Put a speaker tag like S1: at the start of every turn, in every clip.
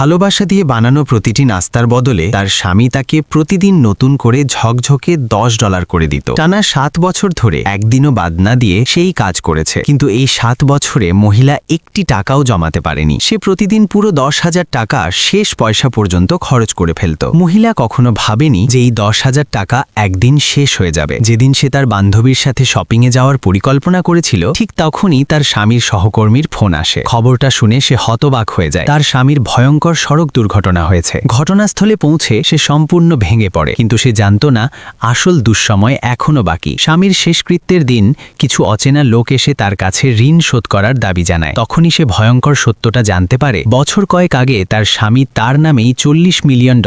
S1: ভালোবাসা দিয়ে বানানো প্রতিটি নাস্তার বদলে তার স্বামী তাকে প্রতিদিন নতুন করে ঝকঝকে $10 করে দিত। টানা 7 বছর ধরে একদিনও বাদ না দিয়ে সেই কাজ করেছে, কিন্তু এই 7 বছরে মহিলা একটি টাকাও জমাতে পারেনি। সে প্রতিদিন পুরো 10,000 টাকা শেষ পয়সা পর্যন্ত খরচ করে ফেলত। মহিলা কখনো ভাবেনি যে এই 10,000 টাকা একদিন শেষ হয়ে যাবে। যেদিন সে তার বান্ধবীর সাথে শপিংয়ে যাওয়ার পরিকল্পনা করেছিল, ঠিক তখনই তার স্বামীর সহকর্মীর ফোন আসে। খবরটা শুনে সে হতবাক হয়ে যায়। তার স্বামীর ভয়ঙ্কর সড়ক দুর্ঘটনা হয়েছে। ঘটনাস্থলে পৌঁছে সে সম্পূর্ণ ভেঙে পড়ে, কিন্তু সে জানত না আসল দুঃসময় এখনো বাকি। স্বামীর শেষকৃত্যের দিন কিছু অচেনা লোক এসে তার কাছে ঋণ শোধ করার দাবি জানায়। তখনই সে ভয়ঙ্কর সত্যটা জানতে পারে, বছর কয়েক আগে তার স্বামী তার নামেই $40 মিলিয়ন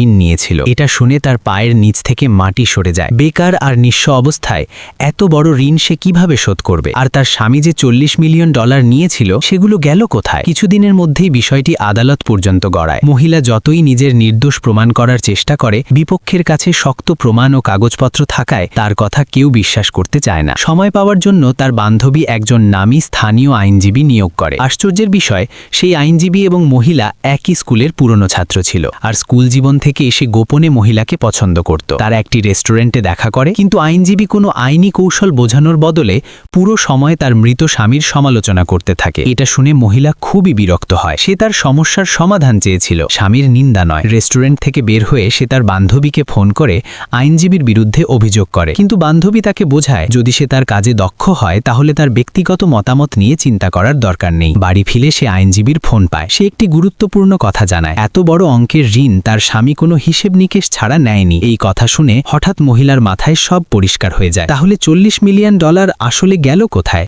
S1: ঋণ নিয়েছিল। এটা শুনে তার পায়ের নিচ থেকে মাটি সরে যায়। বেকার আর নিঃস্ব অবস্থায় এত বড় ঋণ সে কিভাবে শোধ করবে? আর তার স্বামী যে $40 মিলিয়ন নিয়েছিল সেগুলো গেল কোথায়? কিছুদিনের মধ্যেই বিষয়টি আদালত পর্যন্ত গড়ায়। মহিলা যতই নিজের নির্দোষ প্রমাণ করার চেষ্টা করে, বিপক্ষের কাছে শক্ত প্রমাণ ও কাগজপত্র থাকায় তার কথা কেউ বিশ্বাস করতে চায় না। সময় পাওয়ার জন্য তার বান্ধবী একজন নামী স্থানীয় আইনজীবী নিয়োগ করে। আশ্চর্যের বিষয়, সেই আইনজীবী এবং মহিলা একই স্কুলের পুরনো ছাত্র ছিল, আর স্কুল জীবন থেকে এসে গোপনে মহিলাকে পছন্দ করত। তারা একটি রেস্টুরেন্টে দেখা করে, কিন্তু আইনজীবী কোনো আইনি কৌশল বোঝানোর বদলে পুরো সময় তার মৃত স্বামীর সমালোচনা করতে থাকে। এটা শুনে মহিলা খুবই বিরক্ত হয়। সে তার সমস্যার সমাধান চেয়েছিল, স্বামীর নিন্দা নয়। রেস্টুরেন্ট থেকে বের হয়ে সে তার বান্ধবীকে ফোন করে আইনজীবীর বিরুদ্ধে অভিযোগ করে, কিন্তু বান্ধবী তাকে বোঝায় যদি সে তার কাজে দক্ষ হয় তাহলে তার ব্যক্তিগত মতামত নিয়ে চিন্তা করার দরকার নেই। বাড়ি ফিরে সে আইনজীবীর ফোন পায়। সে একটি গুরুত্বপূর্ণ কথা জানায়, এত বড় অঙ্কের ঋণ তার স্বামী কোনো হিসেব নিকেশ ছাড়া নেয়নি। এই কথা শুনে হঠাৎ মহিলার মাথায় সব পরিষ্কার হয়ে যায়। তাহলে $40 মিলিয়ন আসলে গেল কোথায়?